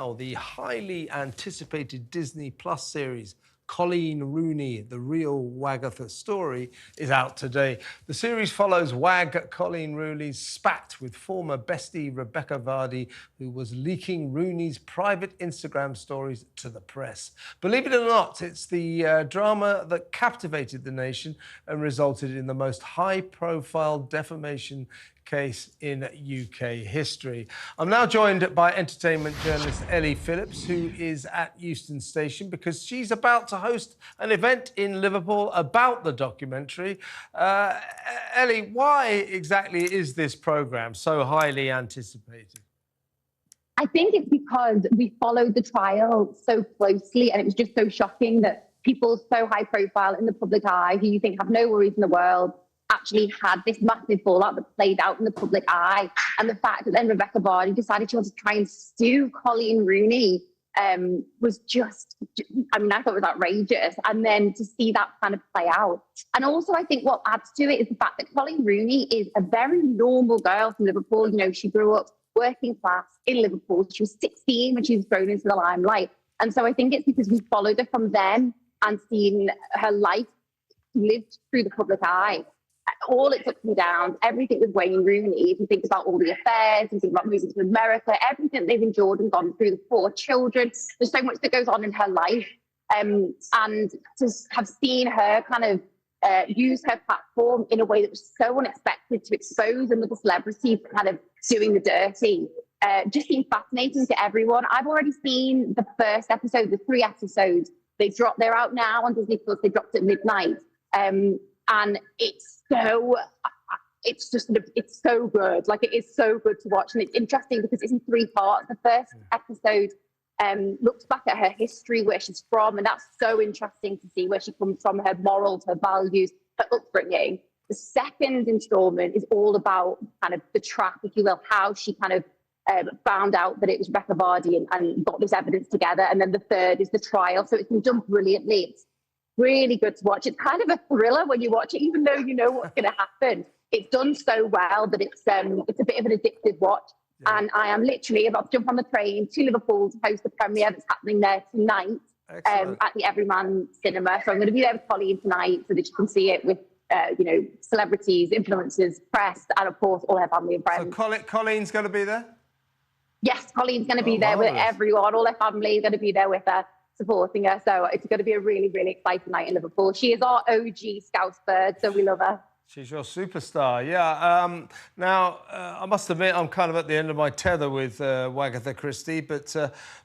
now, the highly anticipated Disney Plus series Coleen Rooney, The Real Wagatha Story, is out today. The series follows Coleen Rooney's spat with former bestie Rebecca Vardy, who was leaking Rooney's private Instagram stories to the press. Believe it or not, it's the drama that captivated the nation and resulted in the most high-profile defamation case in UK history. I'm now joined by entertainment journalist Ellie Phillips, who is at Euston Station because she's about to host an event in Liverpool about the documentary. Ellie, why exactly is this programme so highly anticipated? I think it's because we followed the trial so closely, and it was just so shocking that people so high profile in the public eye, who you think have no worries in the world, actually had this massive fallout that played out in the public eye. And the fact that then Rebecca Vardy decided she wanted to try and sue Coleen Rooney was just, I mean, I thought it was outrageous. And then to see that kind of play out. And also, I think what adds to it is the fact that Coleen Rooney is a very normal girl from Liverpool. You know, she grew up working class in Liverpool. She was 16 when she was thrown into the limelight. And so I think it's because we followed her from then and seen her life lived through the public eye. All its ups and downs, everything with Wayne Rooney, if you think about all the affairs, you think about moving to America, everything they've endured and gone through, the 4 children, there's so much that goes on in her life. And to have seen her kind of use her platform in a way that was so unexpected to expose another celebrity for kind of doing the dirty, just seemed fascinating to everyone. I've already seen the first episode, the 3 episodes. They're out now on Disney Plus. They dropped at midnight. And it's so good. Like, it is so good to watch. And it's interesting because it's in 3 parts. The first episode looks back at her history, where she's from. And that's so interesting to see where she comes from, her morals, her values, her upbringing. The second installment is all about kind of the trap, if you will, how she kind of found out that it was Rebecca Vardy and got this evidence together. And then the third is the trial. So it's been done brilliantly. It's really good to watch. It's kind of a thriller when you watch it, even though you know what's going to happen. It's done so well that it's a bit of an addictive watch. Yeah. And I am literally about to jump on the train to Liverpool to host the premiere that's happening there tonight at the Everyman Cinema. So I'm going to be there with Coleen tonight so that you can see it with celebrities, influencers, press, and of course all her family and friends. So Colleen's going to be there? Yes, Colleen's going to be there with everyone. All her family are going to be there with her, supporting her. So it's going to be a really, really exciting night in Liverpool. She is our OG Scouse bird, so we love her. She's your superstar, yeah. Now, I must admit, I'm kind of at the end of my tether with Wagatha Christie, but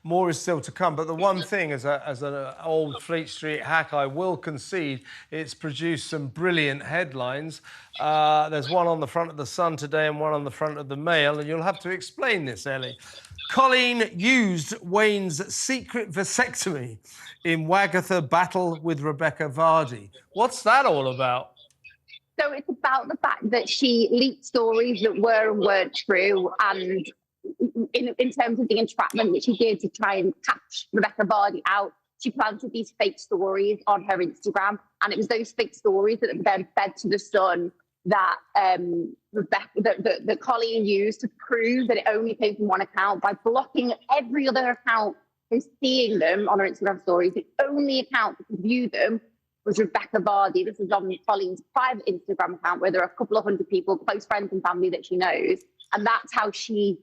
more is still to come. But the one thing, as an old Fleet Street hack, I will concede, it's produced some brilliant headlines. There's one on the front of the Sun today and one on the front of the Mail, and you'll have to explain this, Ellie. Coleen used Wayne's secret vasectomy in Wagatha battle with Rebecca Vardy. What's that all about? So it's about the fact that she leaked stories that were and weren't true, and in terms of the entrapment that she did to try and catch Rebecca Vardy out, she planted these fake stories on her Instagram, and it was those fake stories that then fed to the Sun that that Coleen used to prove that it only came from one account by blocking every other account who's seeing them on her Instagram stories. The only account that could view them was Rebecca Vardy. This is on Colleen's private Instagram account, where there are a couple of hundred people, close friends and family that she knows. And that's how she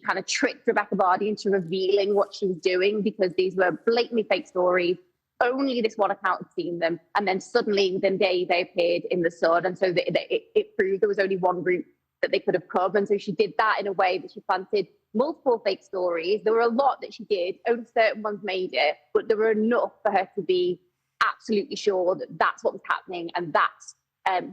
kind of tricked Rebecca Vardy into revealing what she was doing, because these were blatantly fake stories. Only this one account had seen them. And then suddenly, within days, they appeared in the Sun. And so it proved there was only one route that they could have come. And so she did that in a way that she planted multiple fake stories. There were a lot that she did. Only certain ones made it. But there were enough for her to be absolutely sure that that's what was happening and that's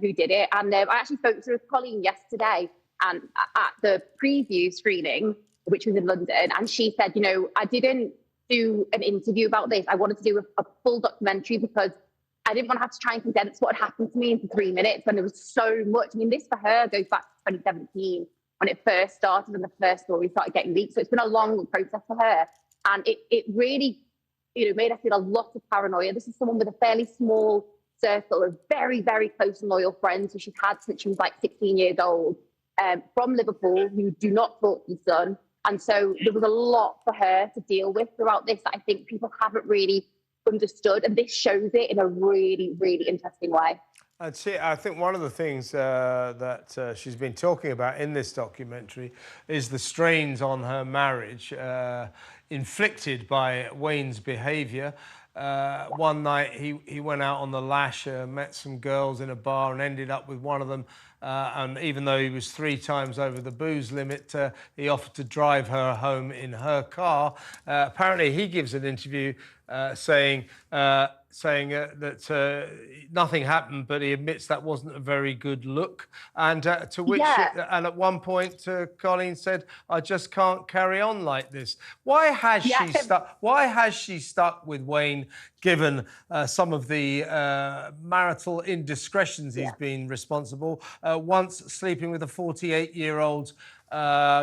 who did it. And I actually spoke to Coleen yesterday and at the preview screening, which was in London, and she said, you know, I didn't do an interview about this. I wanted to do a full documentary because I didn't want to have to try and condense what had happened to me into 3 minutes when there was so much. I mean, this for her goes back to 2017 when it first started and the first story started getting leaked. So it's been a long process for her. And it really, you know, made her feel a lot of paranoia. This is someone with a fairly small circle of very, very close and loyal friends who she's had since she was like 16 years old, from Liverpool, who do not talk to the Sun. And so there was a lot for her to deal with throughout this that I think people haven't really understood. And this shows it in a really, really interesting way. And I think one of the things that she's been talking about in this documentary is the strains on her marriage inflicted by Wayne's behaviour. One night he went out on the lash, met some girls in a bar and ended up with one of them. And even though he was 3 times over the booze limit, he offered to drive her home in her car. Apparently he gives an interview saying that nothing happened, but he admits that wasn't a very good look. And to which, and at one point, Coleen said, "I just can't carry on like this." Why has she stuck? Why has she stuck with Wayne, given some of the marital indiscretions he's been responsible? Once sleeping with a 48-year-old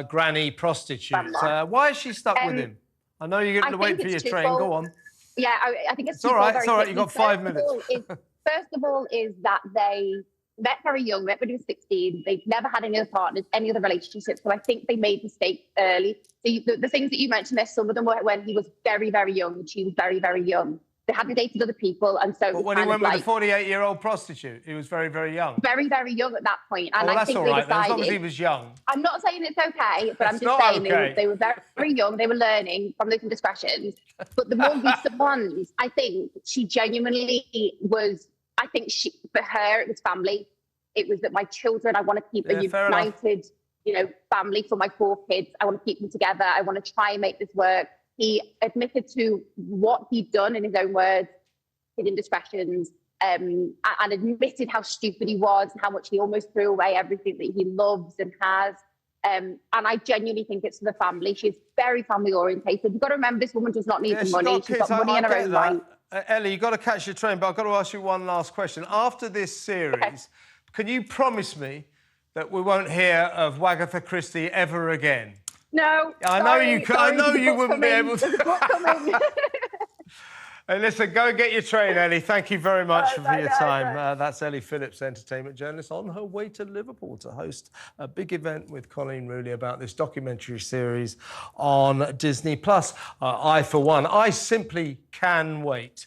granny prostitute. Why is she stuck with him? I know you're going to wait for your train. Go on. Yeah, I think it's all right. It's all right. You've got 5 minutes. First of all, is that they met very young, met when he was 16. They've never had any other partners, any other relationships. So I think they made mistakes early. So the things that you mentioned there, some of them were when he was very, very young and she was very, very young. They hadn't dated other people, and so. But when he went with a 48-year-old prostitute, he was very, very young. Very, very young at that point. And well, that's all right. As long as he was young. I'm not saying it's okay, but I'm just saying they were very, very young. They were learning from those indiscretions. But the more recent ones, I think she genuinely was. I think for her, it was family. It was that my children. I want to keep a united, family for my 4 kids. I want to keep them together. I want to try and make this work. He admitted to what he'd done in his own words, his indiscretions, and admitted how stupid he was and how much he almost threw away everything that he loves and has. And I genuinely think it's for the family. She's very family orientated. You've got to remember, this woman does not need the money. She's got money in her own right. Ellie, you've got to catch your train, but I've got to ask you one last question. After this series, can you promise me that we won't hear of Wagatha Christie ever again? No. I know you wouldn't be able to. Hey, listen, go and get your train, Ellie. Thank you very much for your time. That's Ellie Phillips, entertainment journalist, on her way to Liverpool to host a big event with Coleen Rooney about this documentary series on Disney+. I, for one, I simply can wait.